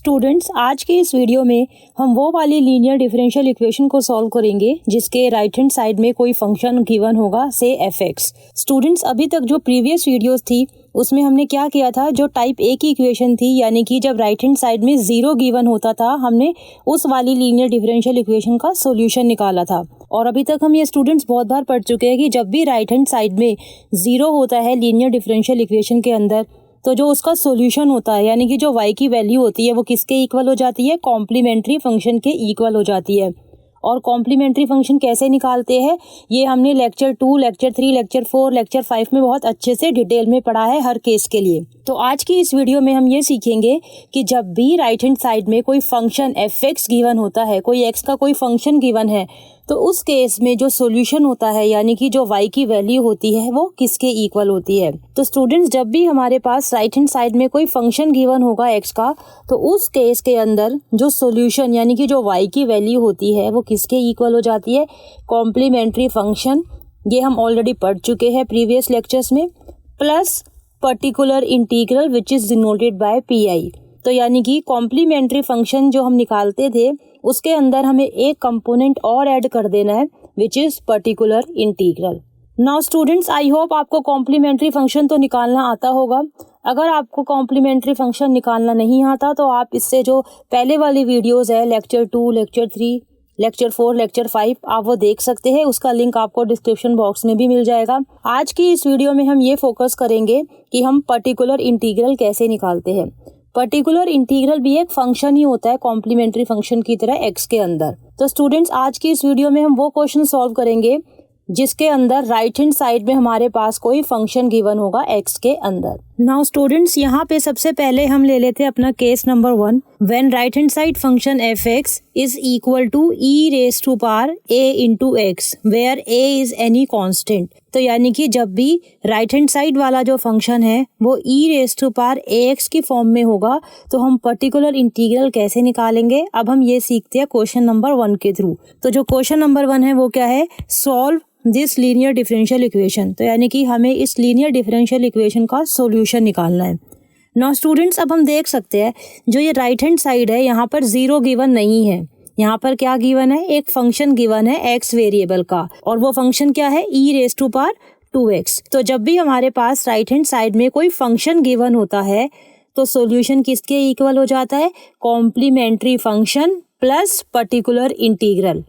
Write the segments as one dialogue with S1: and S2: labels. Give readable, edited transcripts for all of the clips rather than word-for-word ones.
S1: Students, आज के इस वीडियो में हम वो वाली लीनियर डिफरेंशियल इक्वेशन को सॉल्व करेंगे जिसके राइट हैंड साइड में कोई फंक्शन गिवन होगा, से एफ(x). स्टूडेंट्स, अभी तक जो प्रीवियस वीडियोस थी उसमें हमने क्या किया था, जो टाइप ए की इक्वेशन थी, यानी कि जब राइट हैंड साइड में 0 गिवन होता था, हमने उस वाली लीनियर डिफरेंशियल इक्वेशन का सॉल्यूशन निकाला था। और अभी तक हम ये स्टूडेंट्स बहुत बार पढ़ चुके हैं कि जब भी राइट हैंड साइड में 0 होता है लीनियर डिफरेंशियल इक्वेशन के अंदर, तो जो उसका सॉल्यूशन होता है, यानी कि जो y की वैल्यू होती है वो किसके इक्वल हो जाती है, कॉम्प्लीमेंट्री फंक्शन के इक्वल हो जाती है। और कॉम्प्लीमेंट्री फंक्शन कैसे निकालते हैं, ये हमने लेक्चर 2, लेक्चर 3, लेक्चर 4, लेक्चर 5 में बहुत अच्छे से डिटेल में पढ़ा है हर केस के लिए। तो आज की इस वीडियो में हम ये सीखेंगे कि जब भी राइट हैंड साइड में कोई फंक्शन f(x) गिवन होता है, कोई x का कोई फंक्शन गिवन है, तो उस केस में जो सॉल्यूशन होता है, यानी कि जो y की वैल्यू होती है, वो किसके इक्वल होती है। तो स्टूडेंट्स, जब भी हमारे पास राइट हैंड साइड में कोई फंक्शन गिवन होगा x का, तो उस केस के अंदर जो सॉल्यूशन यानी कि जो y की वैल्यू होती है वो किसके इक्वल हो जाती है, कॉम्प्लीमेंट्री फंक्शन। ये हम ऑलरेडी पढ़ चुके हैं प्रीवियस लेक्चर्स में, plus particular integral which is denoted by P. तो यानी कि कॉम्प्लीमेंट्री फंक्शन जो हम निकालते थे उसके अंदर हमें एक कंपोनेंट और ऐड कर देना है, which is particular integral. Now students, I hope आपको कॉम्प्लीमेंट्री फंक्शन तो निकालना आता होगा। अगर आपको कॉम्प्लीमेंट्री फंक्शन निकालना नहीं आता तो आप इससे जो पहले वाली वीडियोस है, लेक्चर 2, लेक्चर 3, लेक्चर 4, लेक्चर 5, आप वो देख सकते हैं। उसका लिंक आपको डिस्क्रिप्शन बॉक्स में भी मिल जाएगा। आज की इस वीडियो में हम ये फोकस करेंगे कि हम पर्टिकुलर इंटीग्रल कैसे निकालते हैं। पर्टिकुलर इंटीग्रल भी एक फंक्शन ही होता है कॉम्प्लीमेंट्री फंक्शन की तरह x के अंदर। तो स्टूडेंट्स, आज की इस वीडियो में हम वो क्वेश्चन सॉल्व करेंगे जिसके अंदर राइट हैंड साइड में हमारे पास कोई फंक्शन गिवन होगा x के अंदर। नाउ स्टूडेंट्स, यहाँ पे सबसे पहले हम ले लेते हैं अपना case number 1। When right hand side function f(x) is equal to e⁻a into x, where a is any constant. तो यानी कि जब भी राइट हैंड साइड वाला जो फंक्शन है वो e⁻ax की फॉर्म में होगा, तो हम पर्टिकुलर इंटीग्रल कैसे निकालेंगे, अब हम ये सीखते हैं क्वेश्चन नंबर 1 के थ्रू। तो जो क्वेश्चन नंबर 1 है वो क्या है, solve this linear differential equation. तो यानी कि हमें इस लीनियर डिफरेंशियल इक्वेशन का सॉल्यूशन निकालना है। नाउ स्टूडेंट्स, अब हम देख सकते हैं जो ये राइट हैंड साइड है, यहाँ पर 0 गिवन नहीं है। यहाँ पर क्या गिवन है, एक फंक्शन गिवन है x वेरिएबल का, और वो फंक्शन क्या है, e⁻²x। तो जब भी हमारे पास राइट हैंड साइड में कोई फंक्शन गिवन होता है तो सॉल्यूशन किसके इक्वल हो जाता है, complementary function plus particular integral.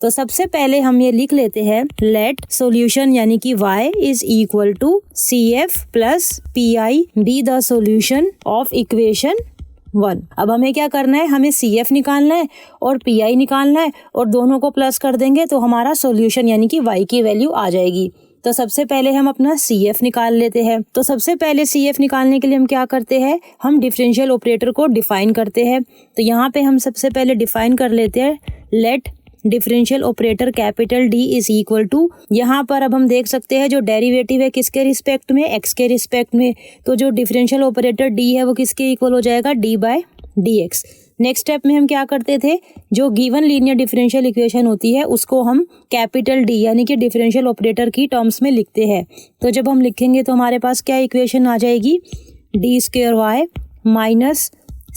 S1: तो सबसे पहले हम ये लिख लेते हैं, लेट सॉल्यूशन यानी कि y is equal to CF plus PI be the solution of equation 1। अब हमें क्या करना है, हमें CF निकालना है और PI निकालना है, और दोनों को प्लस कर देंगे तो हमारा सॉल्यूशन यानी कि y की वैल्यू आ जाएगी। तो सबसे पहले हम अपना CF निकाल लेते हैं। तो सबसे पहले CF निकालने के लिए हम क्या करते हैं, हम डिफरेंशियल ऑपरेटर को डिफाइन करते हैं। तो यहाँ पे हम सबसे पहले डिफाइन कर लेते हैं, let differential operator capital D is equal to, यहाँ पर अब हम देख सकते हैं जो डेरिवेटिव है किसके रिस्पेक्ट में, x के रिस्पेक्ट में। तो जो डिफरेंशियल ऑपरेटर D है वो किसके इक्वल हो जाएगा, d/dx। नेक्स्ट स्टेप में हम क्या करते थे, जो गिवन लीनियर डिफरेंशियल इक्वेशन होती है उसको हम कैपिटल D यानी कि डिफरेंशियल ऑपरेटर की टर्म्स में लिखते हैं। तो जब हम लिखेंगे तो हमारे पास क्या इक्वेशन आ जाएगी, d² minus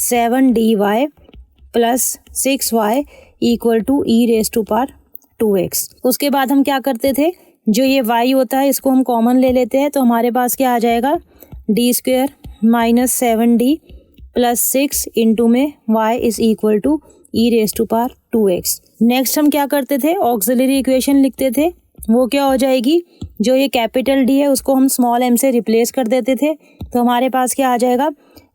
S1: 7dy plus 6y equal to e⁻²x। उसके बाद हम क्या करते थे, जो ये y होता है इसको हम कॉमन ले लेते हैं। तो हमारे पास क्या आ जाएगा, d² minus 7d plus 6 into में y is equal to e⁻²x। Next हम क्या करते थे, ऑक्सिलरी इक्वेशन लिखते थे। वो क्या हो जाएगी, जो ये कैपिटल D है उसको हम स्मॉल m से रिप्लेस कर देते थे। तो हमारे पास क्या आ जाएगा,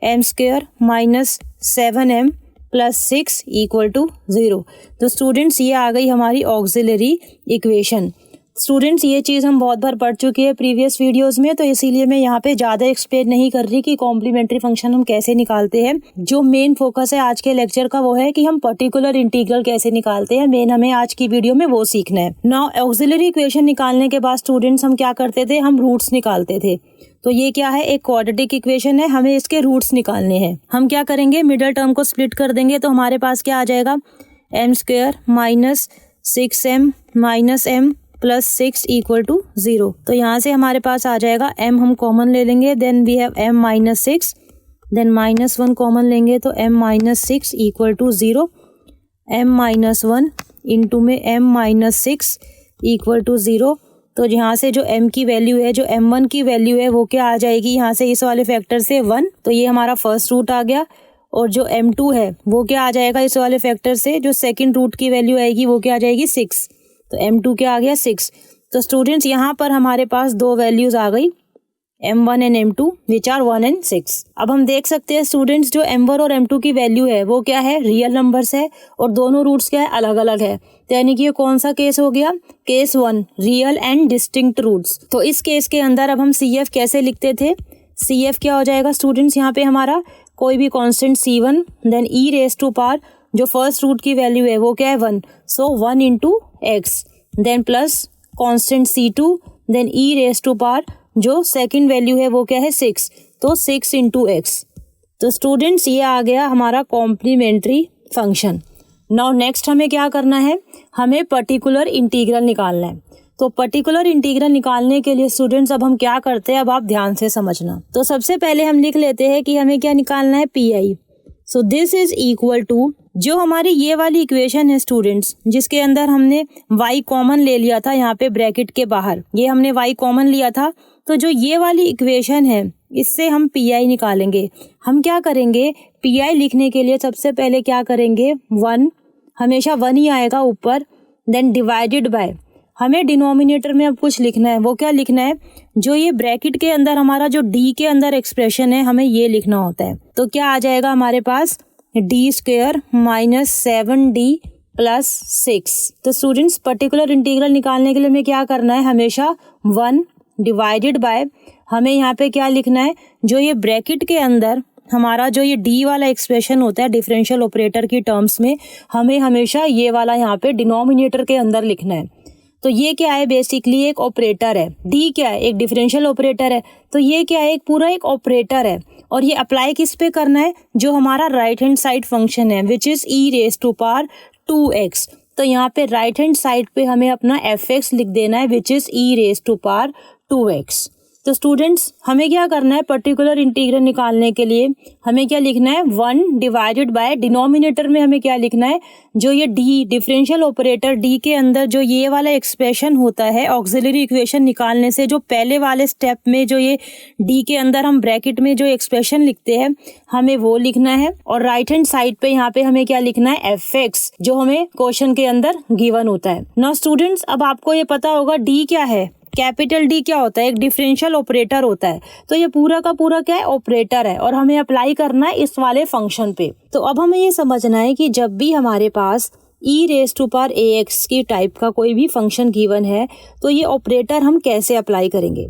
S1: m² minus 7m plus 6 equal to 0। तो स्टूडेंट्स, ये आ गई हमारी ऑक्सिलरी इक्वेशन। स्टूडेंट्स, ये चीज़ हम बहुत बार पढ़ चुके हैं प्रीवियस वीडियोस में, तो इसीलिए मैं यहाँ पे ज़्यादा एक्सप्लेन नहीं कर रही कि कॉम्प्लीमेंट्री फंक्शन हम कैसे निकालते हैं। जो मेन फोकस है आज के लेक्चर का वो है कि हम पर्टिकुलर इंटीग्रल कैसे निकालते हैं। मेन हमें आज की वीडियो में वो सीखना है। नाउ ऑक्सिलरी इक्वेशन निकालने के बाद स्टूडेंट्स हम क्या करते थे, हम रूट्स निकालते थे। तो ये क्या है, एक क्वाड्रेटिक इक्वेशन है, हमें इसके रूट्स निकालने हैं। हम क्या करेंगे, मिडल टर्म को स्प्लिट कर देंगे। तो हमारे पास क्या आ जाएगा, m² minus 6m minus m plus 6 equal to 0। तो यहाँ से हमारे पास आ जाएगा m, हम कॉमन ले लेंगे, then we have m minus 6 then -1 common लेंगे तो m-6 equal to 0, m-1 into में m-6 इक्वल टू 0। तो यहाँ से जो m की वैल्यू है, जो m1 की वैल्यू है वो क्या आ जाएगी, यहाँ से इस वाले फैक्टर से 1, तो ये हमारा फर्स्ट रूट आ गया। और जो m2 है वो क्या आ जाएगा, इस वाले फैक्टर से जो सेकंड रूट की वैल्यू आएगी वो क्या आ जाएगी 6, तो m2 क्या आ गया 6। तो स्टूडेंट्स यहाँ पर हमारे पास दो वैल्यूज आ गई, m1 and m2 which are 1 and 6। अब हम देख सकते हैं स्टूडेंट्स जो m1 और m2 की वैल्यू है वो क्या है, रियल नंबर्स है, और दोनों रूट्स क्या है, अलग अलग है। तो यानी कि ये कौन सा केस हो गया, case 1, real and distinct roots. तो इस केस के अंदर अब हम CF कैसे लिखते थे, CF क्या हो जाएगा स्टूडेंट्स, यहाँ पे हमारा कोई भी constant C1 then e raise to power जो फर्स्ट रूट की वैल्यू है वो क्या है 1, so 1 into x, then plus constant C2 then e raise to power जो सेकंड वैल्यू है वो क्या है 6, तो 6 इंटू एक्स। तो स्टूडेंट्स ये आ गया हमारा कॉम्प्लीमेंट्री फंक्शन। नाउ नेक्स्ट हमें क्या करना है, हमें पर्टिकुलर इंटीग्रल निकालना है। तो पर्टिकुलर इंटीग्रल निकालने के लिए स्टूडेंट्स अब हम क्या करते हैं, अब आप ध्यान से समझना। तो सबसे पहले हम लिख लेते हैं कि हमें क्या निकालना है, PI। So this is equal to जो हमारी ये वाली इक्वेशन है स्टूडेंट्स, जिसके अंदर हमने y कॉमन ले लिया था, यहाँ पे ब्रैकेट के बाहर ये हमने y कॉमन लिया था। तो जो ये वाली इक्वेशन है इससे हम PI निकालेंगे। हम क्या करेंगे, PI लिखने के लिए सबसे पहले क्या करेंगे, 1, हमेशा 1 ही आएगा ऊपर, देन डिवाइडेड बाय, हमें डिनोमिनेटर में अब कुछ लिखना है। वो क्या लिखना है, जो ये ब्रैकेट के अंदर हमारा जो d के अंदर एक्सप्रेशन है हमें ये लिखना होता है। तो क्या आ जाएगा हमारे पास, d² माइनस 7d प्लस 6। तो स्टूडेंट्स पर्टिकुलर इंटीग्रल निकालने के लिए हमें क्या करना है, हमेशा 1 डिवाइडेड बाय, हमें यहाँ पे क्या लिखना है, जो ये ब्रैकेट के अंदर हमारा जो ये d वाला एक्सप्रेशन होता है डिफरेंशियल ऑपरेटर की टर्म्स में, हमें हमेशा ये वाला यहाँ पे डिनोमिनेटर के अंदर लिखना है। तो ये क्या है, बेसिकली एक ऑपरेटर है, d क्या है, एक डिफरेंशियल ऑपरेटर है। तो ये क्या है, एक पूरा एक ऑपरेटर है, और ये अप्लाई किस पे करना है, जो हमारा राइट हैंड साइड फंक्शन है which is e raise to power 2x। तो यहाँ पे राइट हैंड साइड पे हमें अपना fx लिख देना है which is e raise to power 2x। तो स्टूडेंट्स हमें क्या करना है, पर्टिकुलर इंटीग्रल निकालने के लिए हमें क्या लिखना है, 1 डिवाइडेड बाय डिनोमिनेटर में हमें क्या लिखना है, जो ये d डिफरेंशियल ऑपरेटर d के अंदर जो ये वाला एक्सप्रेशन होता है ऑक्सिलरी इक्वेशन निकालने से, जो पहले वाले स्टेप में जो ये d के अंदर हम ब्रैकेट में जो एक्सप्रेशन लिखते हैं हमें वो लिखना है। और राइट हैंड साइड पे यहाँ पे हमें क्या लिखना है, fx, जो हमें क्वेश्चन के अंदर गिवन होता है। नाउ स्टूडेंट्स अब आपको ये पता होगा d क्या है, कैपिटल D क्या होता है, एक डिफरेंशियल ऑपरेटर होता है। तो ये पूरा का पूरा क्या है, ऑपरेटर है, और हमें अप्लाई करना है इस वाले फंक्शन पे। तो अब हमें ये समझना है कि जब भी हमारे पास e raise to power ax की टाइप का कोई भी फंक्शन गिवन है तो ये ऑपरेटर हम कैसे अप्लाई करेंगे।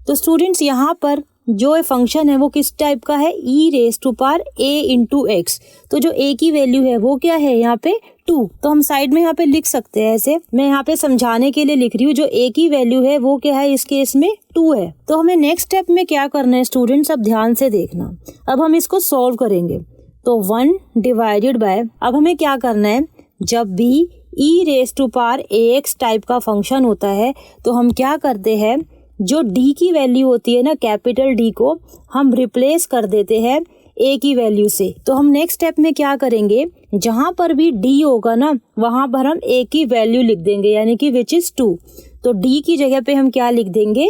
S1: तो स्टूडेंट्स यहाँ पर जो फंक्शन है वो किस टाइप का है, e raise to power a into x. तो जो a की वैल्यू है वो क्या है यहाँ पे 2, तो हम साइड में यहाँ पे लिख सकते हैं ऐसे, मैं यहाँ पे समझाने के लिए लिख रही हूँ। जो a की वैल्यू है वो क्या है, इस केस में 2 है। तो हमें नेक्स्ट स्टेप में क्या करना है स्टूडेंट्स, अब ध्यान से देखना। अब हम इसको सॉल्व करेंगे। तो 1 डिवाइडेड बाय, अब हमें क्या करना है, जब भी e raise to power ax type का फंक्शन होता है तो हम क्या करते हैं, जो d की वैल्यू होती है ना, कैपिटल D को हम रिप्लेस कर देते हैं a की वैल्यू से। तो हम नेक्स्ट स्टेप में क्या करेंगे, जहां पर भी d होगा ना वहां पर हम a की वैल्यू लिख देंगे, यानी कि विच इज 2। तो d की जगह पे हम क्या लिख देंगे,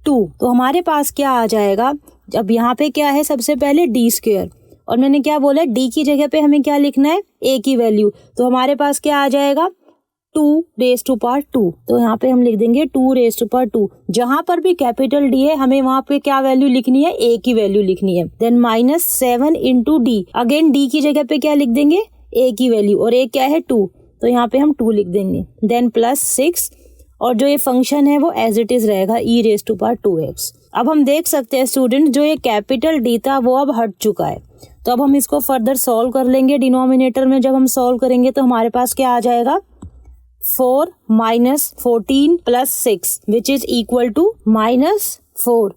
S1: 2। तो हमारे पास क्या आ जाएगा, अब यहाँ पे क्या है, सबसे पहले d², और मैंने क्या बोला, d की जगह पे हमें क्या लिखना है, a की वैल्यू। तो हमारे पास क्या आ जाएगा, 2 रेज टू पावर 2। तो यहाँ पे हम लिख देंगे 2 रेज टू पावर 2। जहां पर भी कैपिटल D है हमें वहां पे क्या वैल्यू लिखनी है, a की वैल्यू लिखनी है। Then -7 into d, again d की जगह पे क्या लिख देंगे, a की वैल्यू, और a क्या है 2, तो यहाँ पे हम 2 लिख देंगे। देन +6, और जो ये फंक्शन है वो एज इट इज रहेगा, e raise to power 2x। अब हम देख सकते हैं स्टूडेंट, जो ये कैपिटल D था वो अब हट चुका है। तो अब हम इसको फर्दर सॉल्व कर लेंगे। डिनोमिनेटर में जब हम सॉल्व करेंगे तो हमारे पास क्या आ जाएगा, 4 minus 14 plus 6 which is equal to -4,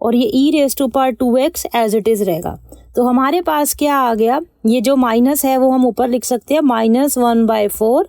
S1: और ये e raise to power 2x as it is रहेगा। तो हमारे पास क्या आ गया, ये जो माइनस है वो हम ऊपर लिख सकते हैं, -1/4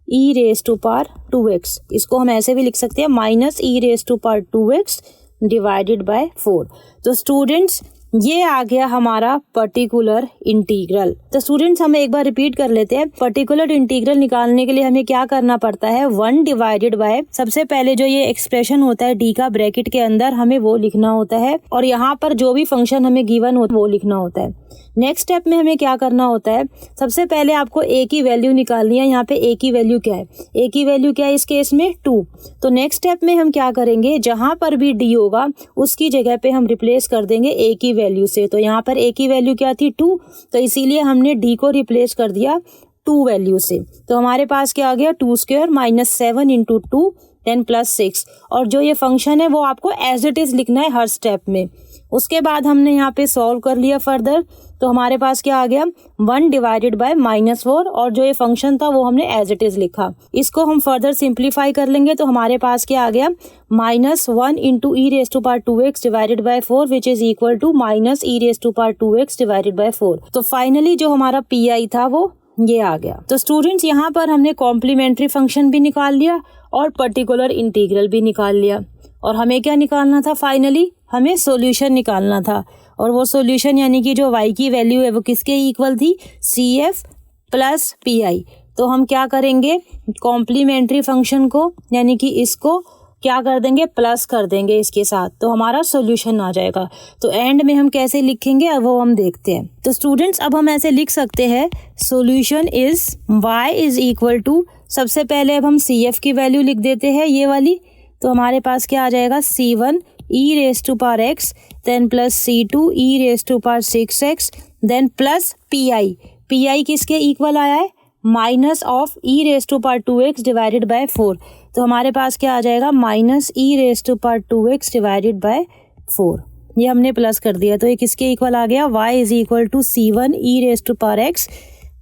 S1: e raise to power 2x। इसको हम ऐसे भी लिख सकते हैं, -e raise to power 2x divided by 4। तो स्टूडेंट्स ये आ गया हमारा पर्टिकुलर इंटीग्रल। तो स्टूडेंट्स हम एक बार रिपीट कर लेते हैं। पर्टिकुलर इंटीग्रल निकालने के लिए हमें क्या करना पड़ता है, 1 डिवाइडेड बाय सबसे पहले जो ये एक्सप्रेशन होता है डी का ब्रैकेट के अंदर हमें वो लिखना होता है और यहाँ पर जो भी फंक्शन हमें गिवन हो वो लिखना होता है। नेक्स्ट स्टेप में हमें क्या करना होता है, सबसे पहले आपको ए की वैल्यू निकालनी है। यहाँ पे ए की वैल्यू क्या है, ए की वैल्यू क्या है इस केस में 2। तो नेक्स्ट स्टेप में हम क्या करेंगे, जहां पर भी डी होगा उसकी जगह पे हम रिप्लेस कर देंगे ए की वैल्यू से। तो यहाँ पर ए की वैल्यू क्या थी 2, तो इसीलिए हमने डी को रिप्लेस कर दिया 2 वैल्यू से। तो हमारे पास क्या आ गया 2 स्क्वायर माइनस 7 इंटू 2 10 प्लस 6। और जो ये फंक्शन है वो आपको एज इट इज लिखना है हर स्टेप में। उसके बाद हमने यहाँ पे सॉल्व कर लिया फर्दर, तो हमारे पास क्या आ गया 1 डिवाइडेड बाय -4 और जो ये फंक्शन था वो हमने एज इट इज लिखा। इसको हम फर्दर सिंप्लीफाई कर लेंगे तो हमारे पास क्या आ गया -1 into e⁻²x divided by 4 which is equal to -e⁻²x divided by 4। तो फाइनली जो हमारा पी था वो ये आ गया। तो स्टूडेंट्स यहाँ पर हमने कॉम्प्लीमेंट्री फंक्शन भी निकाल लिया और पर्टिकुलर इंटीग्रल भी निकाल लिया। और हमें क्या निकालना था, फाइनली हमें सॉल्यूशन निकालना था। और वो सॉल्यूशन यानी कि जो y की वैल्यू है वो किसके इक्वल थी, CF प्लस PI। तो हम क्या करेंगे, कॉम्प्लीमेंट्री फंक्शन को यानी कि इसको क्या कर देंगे, प्लस कर देंगे इसके साथ, तो हमारा सॉल्यूशन आ जाएगा। तो एंड में हम कैसे लिखेंगे अब वो हम देखते हैं। तो स्टूडेंट्स अब हम ऐसे लिख सकते हैं, solution is y is equal to, सबसे पहले अब हम CF की वैल्यू लिख देते हैं ये वाली। तो हमारे पास क्या आ जाएगा C1 e⁻x then plus C2 e⁻6x then plus PI किसके इक्वल आया है, minus of e⁻² divided by 4। तो हमारे पास क्या आ जाएगा -e⁻² डिवाइडेड बाय 4। ये हमने प्लस कर दिया तो ये किसके इक्वल आ गया, y is equal to C1 e⁻x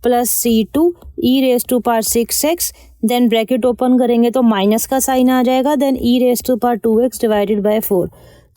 S1: plus C2 e⁻6x then bracket open करेंगे तो माइनस का साइन आ जाएगा देन e⁻² डिवाइडेड बाय 4।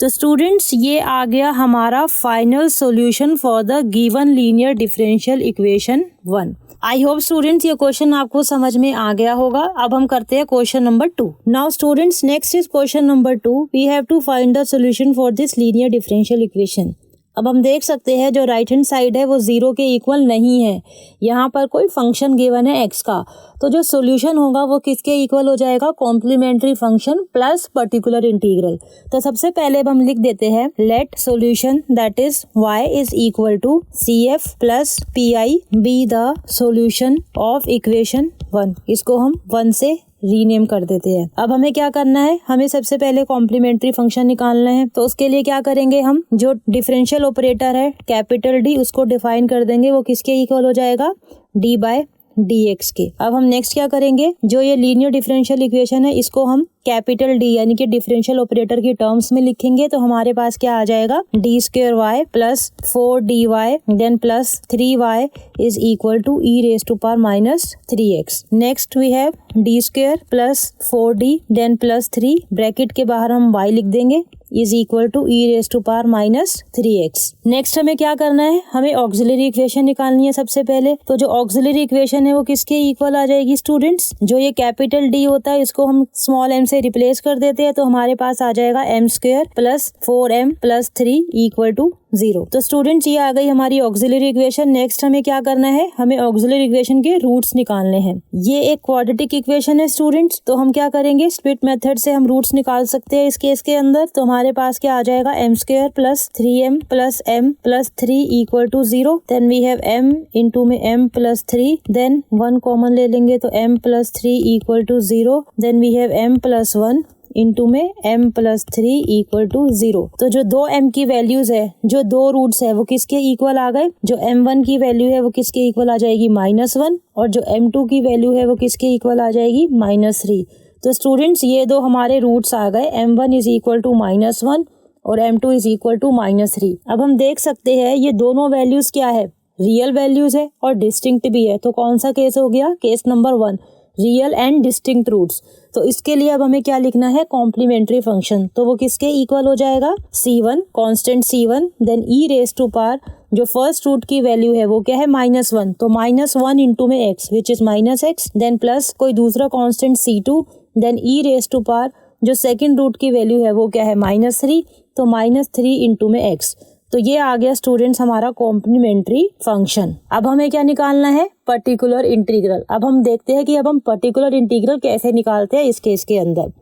S1: तो स्टूडेंट्स ये आ गया हमारा final solution for the given linear differential equation 1। I hope students ये क्वेश्चन आपको समझ में आ गया होगा। अब हम करते हैं question number 2। Now students next is question number 2। We have to find the solution for this linear differential equation. अब हम देख सकते हैं जो राइट हैंड साइड है वो 0 के इक्वल नहीं है, यहाँ पर कोई फंक्शन गिवन है x का। तो जो सॉल्यूशन होगा वो किसके इक्वल हो जाएगा, complementary function plus particular integral. तो सबसे पहले अब हम लिख देते हैं let solution that is y is equal to CF plus PI be the solution of equation 1। इसको हम 1 से रीनेम कर देते हैं। अब हमें क्या करना है, हमें सबसे पहले कॉम्प्लीमेंट्री फंक्शन निकालना है। तो उसके लिए क्या करेंगे, हम जो डिफरेंशियल ऑपरेटर है कैपिटल D उसको डिफाइन कर देंगे। वो किसके इक्वल हो जाएगा, d बाय dx के। अब हम नेक्स्ट क्या करेंगे, जो ये लीनियर डिफरेंशियल इक्वेशन है इसको हम कैपिटल D यानी कि डिफरेंशियल ऑपरेटर की टर्म्स में लिखेंगे। तो हमारे पास क्या आ जाएगा d² plus 4dy then plus 3y is equal to e⁻³ next we have d² plus 4d then plus 3 bracket के बाहर हम y लिख देंगे is equal to e⁻³ next हमें क्या करना है, हमें ऑक्सिलरी इक्वेशन निकालनी है सबसे पहले। तो जो ऑक्सिलरी इक्वेशन है वो किसके इक्वल आ जाएगी स्टूडेंट्स, जो ये कैपिटल D होता है इसको हम स्मॉल m से रिप्लेस कर देते हैं। तो हमारे पास आ जाएगा m² plus 4m plus 3 equal to 0। तो स्टूडेंट्स ये आ गई हमारी ऑक्सिलरी इक्वेशन। नेक्स्ट हमें क्या करना है, हमें ऑक्सिलरी इक्वेशन के रूट्स निकालने हैं। ये एक क्वाड्रेटिक इक्वेशन है स्टूडेंट्स, तो हम क्या करेंगे, स्प्लिट मेथड से हम रूट्स निकाल सकते हैं इस केस के अंदर। तो हमारे पास क्या आ जाएगा m² plus 3m plus m plus 3 equal to 0। Then we have m into में m प्लस 3 देन 1 कॉमन ले लेंगे तो m plus 3 equal to 0। Then we have m plus 1 into में m प्लस 3 इक्वल टू 0। तो जो दो m की values है, जो दो रूट्स है वो किसके इक्वल आ गए, जो m1 की वैल्यू है वो किसके इक्वल आ जाएगी -1 और जो m2 की वैल्यू है वो किसके इक्वल आ जाएगी -3। तो स्टूडेंट्स ये दो हमारे रूट्स आ गए, m1 इज इक्वल टू -1 और m2 इज इक्वल टू -3। अब हम देख सकते हैं ये दोनों वैल्यूज क्या है, रियल वैल्यूज है और डिस्टिंक्ट भी है। तो कौन सा केस हो गया, case number 1, real and distinct roots. तो इसके लिए अब हमें क्या लिखना है, कॉम्प्लीमेंट्री फंक्शन। तो वो किसके इक्वल हो जाएगा, C1 constant C1 then e⁻, जो फर्स्ट रूट की वैल्यू है वो क्या है -1, तो -1 इंटू में x which is -x then plus कोई दूसरा कांस्टेंट C2 देन e⁻, जो सेकंड रूट की वैल्यू है वो क्या है -3, तो -3 इंटू में x। तो ये आ गया स्टूडेंट्स हमारा कॉम्प्लीमेंट्री फंक्शन। अब हमें क्या निकालना है, पर्टिकुलर इंटीग्रल। अब हम देखते हैं कि अब हम पर्टिकुलर इंटीग्रल कैसे निकालते हैं इस केस के अंदर।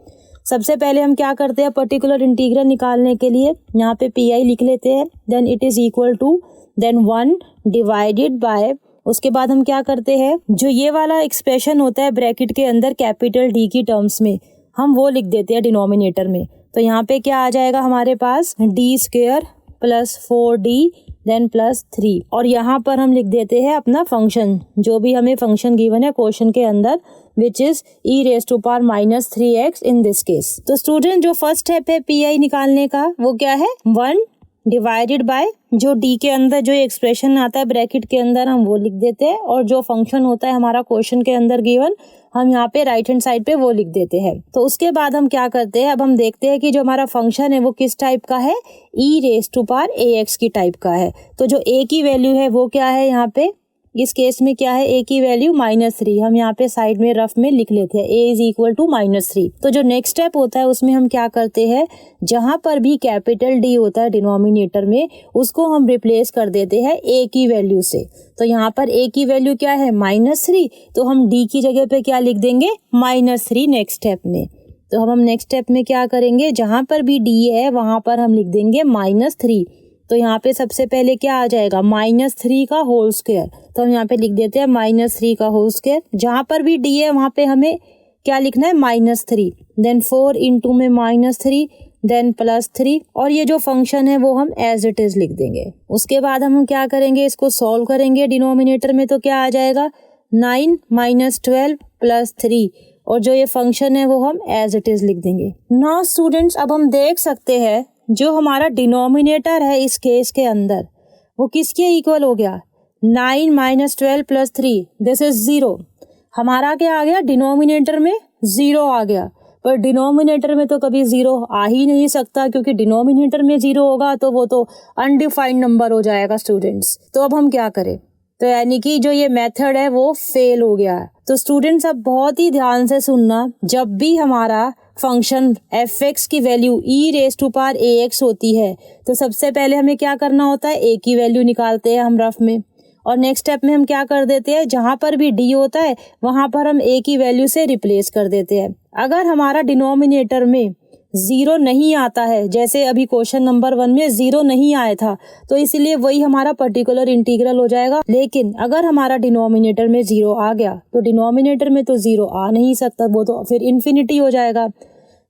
S1: सबसे पहले हम क्या करते हैं, पर्टिकुलर इंटीग्रल निकालने के लिए यहाँ पे पी लिख लेते हैं, then it is equal to then 1 divided by, उसके बाद हम क्या करते हैं, जो ये वाला एक्सप्रेशन होता है ब्रैकेट के अंदर कैपिटल डी की टर्म्स में, हम वो लिख देते हैं डिनोमिनेटर में। तो यहाँ पे क्या आ जाएगा हमारे पास, D square plus 4d then plus 3, और यहाँ पर हम लिख देते हैं अपना फंक्शन, जो भी हमें फंक्शन गिवन है क्वेश्चन के अंदर, which is e⁻³ in this case. तो स्टूडेंट जो फर्स्ट स्टेप है पी निकालने का वो क्या है, 1 डिवाइडेड बाय जो डी के अंदर जो एक्सप्रेशन आता है ब्रैकेट के अंदर हम वो लिख देते हैं, और जो फंक्शन होता है हमारा क्वेश्चन के अंदर गिवन हम यहाँ पे राइट हैंड साइड पे वो लिख देते हैं। तो उसके बाद हम क्या करते हैं, अब हम देखते हैं कि जो हमारा फंक्शन है वो किस टाइप का है, e⁻ax की टाइप का है। तो जो a की वैल्यू है वो क्या है, यहाँ पे इस केस में क्या है, a की वैल्यू -3, हम यहाँ पे साइड में रफ में लिख लेते हैं, a इज इक्वल टू -3। तो जो नेक्स्ट स्टेप होता है उसमें हम क्या करते हैं, जहां पर भी कैपिटल D होता है डिनोमिनेटर में, उसको हम रिप्लेस कर देते हैं a की वैल्यू से। तो यहाँ पर a की वैल्यू क्या है, -3, तो हम d की जगह पे क्या लिख देंगे, -3 नेक्स्ट स्टेप में। तो हम नेक्स्ट स्टेप में क्या करेंगे, जहां पर भी d है वहां पर हम लिख देंगे -3। तो यहाँ पे सबसे पहले क्या आ जाएगा, -3 का होल स्क्वायर। तो हम यहाँ पे लिख देते हैं -3 का होल स्क्वायर। जहाँ पर भी d है वहाँ पे हमें क्या लिखना है, -3, देन 4 इंटू में -3 देन +3, और ये जो फंक्शन है वो हम एज इट इज लिख देंगे। उसके बाद हम क्या करेंगे, इसको सॉल्व करेंगे डिनोमिनेटर में। तो क्या आ जाएगा, 9 - 12 + 3, और जो ये फंक्शन है वो हम एज इट इज लिख देंगे। नाउ स्टूडेंट्स अब हम देख सकते हैं जो हमारा डिनोमिनेटर है इस केस के अंदर वो किसके इक्वल हो गया, 9 - 12 + 3, दिस इज 0। हमारा क्या आ गया, डिनोमिनेटर में 0 आ गया, पर डिनोमिनेटर में तो कभी 0 आ ही नहीं सकता, क्योंकि डिनोमिनेटर में 0 होगा तो वो तो अनडिफाइंड नंबर हो जाएगा स्टूडेंट्स। तो अब हम क्या करें, तो यानी कि जो ये मेथड है वो फेल हो गया है। तो स्टूडेंट्स अब बहुत ही ध्यान से सुनना, जब भी हमारा फंक्शन f(x) की वैल्यू e⁻ax होती है तो सबसे पहले हमें क्या करना होता है, a की वैल्यू निकालते हैं हम रफ में, और नेक्स्ट स्टेप में हम क्या कर देते हैं, जहां पर भी d होता है वहां पर हम a की वैल्यू से रिप्लेस कर देते हैं। अगर हमारा डिनोमिनेटर में 0 नहीं आता है, जैसे अभी क्वेश्चन नंबर 1 में 0 नहीं आया था, तो इसलिए वही हमारा पर्टिकुलर इंटीग्रल हो जाएगा। लेकिन अगर हमारा डिनोमिनेटर में 0 आ गया तो डिनोमिनेटर में तो 0 आ नहीं सकता, वो तो फिर इन्फिनिटी हो जाएगा।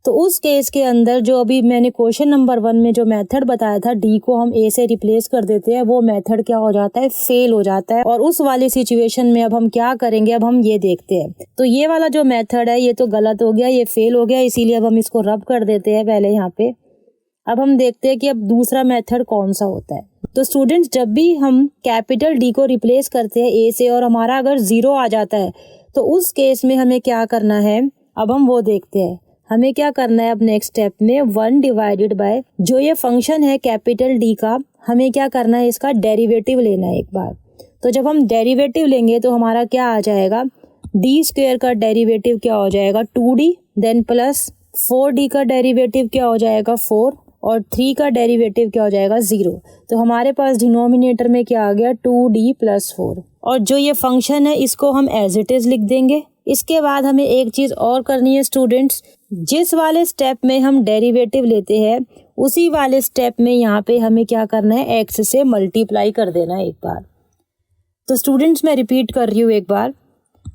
S1: तो उस केस के अंदर जो अभी मैंने क्वेश्चन नंबर 1 में जो मेथड बताया था, डी को हम ए से रिप्लेस कर देते हैं, वो मेथड क्या हो जाता है, फेल हो जाता है। और उस वाली सिचुएशन में अब हम क्या करेंगे, अब हम ये देखते हैं। तो ये वाला जो मेथड है ये तो गलत हो गया, ये फेल हो गया, इसीलिए अब हम इसको रब कर देते हैं पहले यहाँ पे। अब हम देखते हैं कि अब दूसरा मेथड कौन सा होता है। तो स्टूडेंट्स जब भी हम कैपिटल डी को रिप्लेस करते हैं ए से और हमारा अगर 0 आ जाता है तो उस केस में हमें क्या करना है, अब हम वो देखते हैं। हमें क्या करना है अब नेक्स्ट स्टेप में, 1 डिवाइडेड बाय जो ये फंक्शन है कैपिटल डी का, हमें क्या करना है, इसका डेरिवेटिव लेना है एक बार। तो जब हम डेरिवेटिव लेंगे तो हमारा क्या आ जाएगा, डी स्क्वायर का डेरिवेटिव क्या हो जाएगा 2d, देन प्लस 4d का डेरिवेटिव क्या हो जाएगा 4, और 3 का डेरिवेटिव क्या हो जाएगा 0। तो हमारे पास डिनोमिनेटर में क्या आ गया 2d + 4, और जो ये फंक्शन है इसको हम एज इट इज लिख देंगे। इसके बाद हमें एक चीज और करनी है स्टूडेंट्स, जिस वाले स्टेप में हम डेरिवेटिव लेते हैं उसी वाले स्टेप में यहाँ पे हमें क्या करना है, x से मल्टीप्लाई कर देना है एक बार। तो स्टूडेंट्स मैं रिपीट कर रही हूँ एक बार।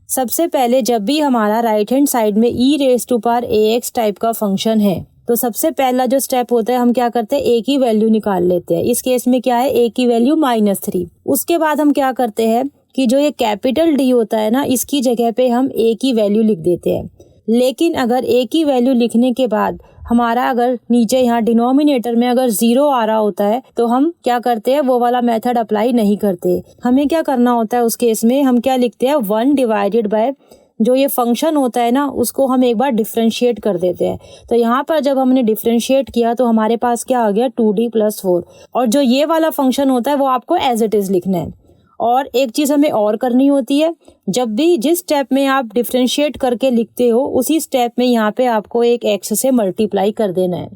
S1: सबसे पहले जब भी हमारा राइट हैंड साइड में e⁻ax टाइप का फंक्शन है तो सबसे पहला जो स्टेप होता है हम क्या करते हैं, a की वैल्यू निकाल लेते हैं। इस केस में क्या है, a की वैल्यू -3। उसके बाद हम क्या करते हैं कि जो ये कैपिटल D होता है ना, इसकी जगह पे हम a की वैल्यू लिख देते हैं। लेकिन अगर a की वैल्यू लिखने के बाद हमारा अगर नीचे यहाँ डिनोमिनेटर में अगर 0 आ रहा होता है तो हम क्या करते हैं, वो वाला मेथड अप्लाई नहीं करते। हमें क्या करना होता है उस केस में, हम क्या लिखते हैं, 1 डिवाइडेड बाय जो ये फंक्शन होता है ना उसको हम एक बार डिफ्रेंशिएट कर देते हैं। तो यहाँ पर जब हमने डिफ्रेंशिएट किया तो हमारे पास क्या आ गया 2d + 4, और जो ये वाला फंक्शन होता है वो आपको एज इट इज लिखना है। और एक चीज हमें और करनी होती है, जब भी जिस स्टेप में आप डिफ्रेंशिएट करके लिखते हो उसी स्टेप में यहाँ पे आपको एक x से मल्टीप्लाई कर देना है।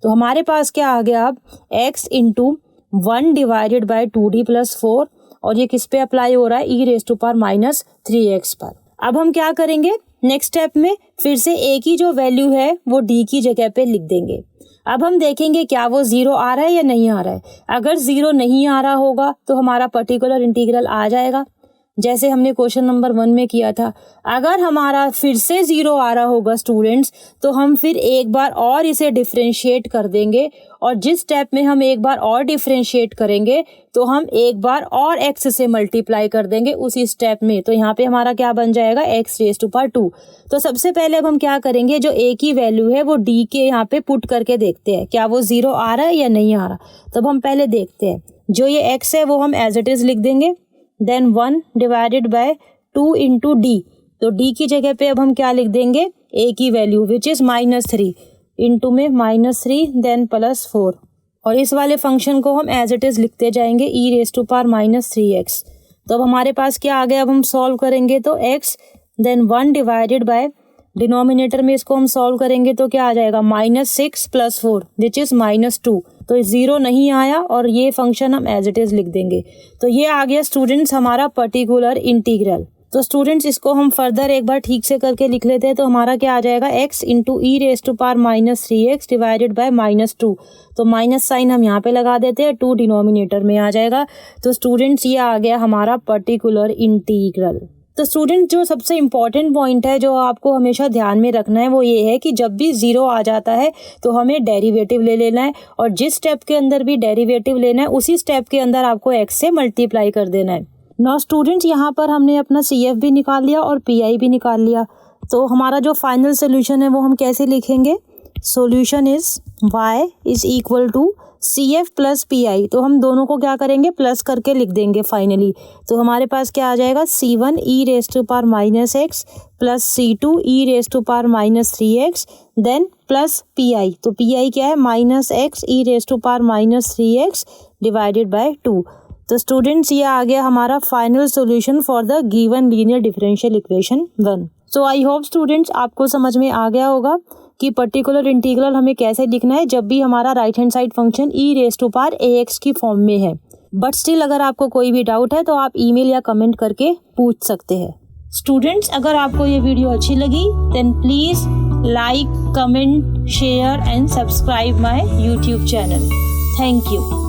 S1: तो हमारे पास क्या आ गया, अब x into 1 divided bye 2d plus 4 और ये किस पे अप्लाई हो रहा है, e raise to power minus 3x पर। अब हम क्या करेंगे, नेक्स्ट स्टेप में फिर से a की जो वैल्यू है वो d की जगह पे लिख देंगे। अब हम देखेंगे क्या वो 0 आ रहा है या नहीं आ रहा है। अगर 0 नहीं आ रहा होगा तो हमारा पर्टिकुलर इंटीग्रल आ जाएगा, जैसे हमने क्वेश्चन नंबर 1 में किया था। अगर हमारा फिर से 0 आ रहा होगा स्टूडेंट्स, तो हम फिर एक बार और इसे डिफरेंशिएट कर देंगे, और जिस स्टेप में हम एक बार और डिफरेंशिएट करेंगे तो हम एक बार और x से मल्टीप्लाई कर देंगे उसी स्टेप में। तो यहाँ पे हमारा क्या बन जाएगा, x रेज टू पावर 2। तो सबसे पहले अब हम क्या करेंगे, जो a की वैल्यू है वो d के यहाँ पे पुट करके देखते हैं क्या वो 0 आ रहा है या नहीं आ रहा। तब हम पहले देखते हैं, जो ये x है वो हम एज इट इज लिख देंगे, then 1 divided by 2 into D. तो d की जगह पे अब हम क्या लिख देंगे, a की वैल्यू विच इज -3 इंटू में -3 देन +4, और इस वाले फंक्शन को हम एज इट इज लिखते जाएंगे e raise to power -3x। तो अब हमारे पास क्या आ गया, अब हम सॉल्व करेंगे तो x then 1 divided by denominator में इसको हम सॉल्व करेंगे तो क्या आ जाएगा, -6 + 4 विच इज -2। तो 0 नहीं आया और ये फंक्शन हम एज इट इज लिख देंगे। तो ये आ गया स्टूडेंट्स हमारा पर्टिकुलर इंटीग्रल। तो स्टूडेंट्स इसको हम फर्दर एक बार ठीक से करके लिख लेते हैं। तो हमारा क्या आ जाएगा, x into e raise to power -3x divided by -2। तो माइनस साइन हम यहाँ पे लगा देते हैं, 2 डिनोमिनेटर में आ जाएगा। तो स्टूडेंट्स ये आ गया हमारा पर्टिकुलर इंटीग्रल। तो स्टूडेंट जो सबसे इम्पॉर्टेंट पॉइंट है जो आपको हमेशा ध्यान में रखना है वो ये है कि जब भी 0 आ जाता है तो हमें डेरिवेटिव ले लेना है, और जिस स्टेप के अंदर भी डेरिवेटिव लेना है उसी स्टेप के अंदर आपको x से मल्टीप्लाई कर देना है। नाउ स्टूडेंट्स यहाँ पर हमने अपना CF भी निकाल लिया और PI भी निकाल लिया। तो हमारा जो फाइनल सोल्यूशन है वो हम कैसे लिखेंगे, solution is y is equal to CF plus PI। तो हम दोनों को क्या करेंगे, प्लस करके लिख देंगे फाइनली। तो हमारे पास क्या आ जाएगा, C1 e raise to power -x plus C2 e raise to power -3x then plus PI। तो PI क्या है, -x e raise to power -3x divided by 2। तो स्टूडेंट्स ये आ गया हमारा final solution for the given linear differential equation 1। So I hope students आपको समझ में आ गया होगा कि पर्टिकुलर इंटीग्रल हमें कैसे लिखना है जब भी हमारा right hand side function e raise to power ax की फॉर्म में है। बट स्टिल अगर आपको कोई भी डाउट है तो आप ईमेल या कमेंट करके पूछ सकते हैं। स्टूडेंट्स अगर आपको ये वीडियो अच्छी लगी then please like, comment, share and subscribe my YouTube channel. Thank you.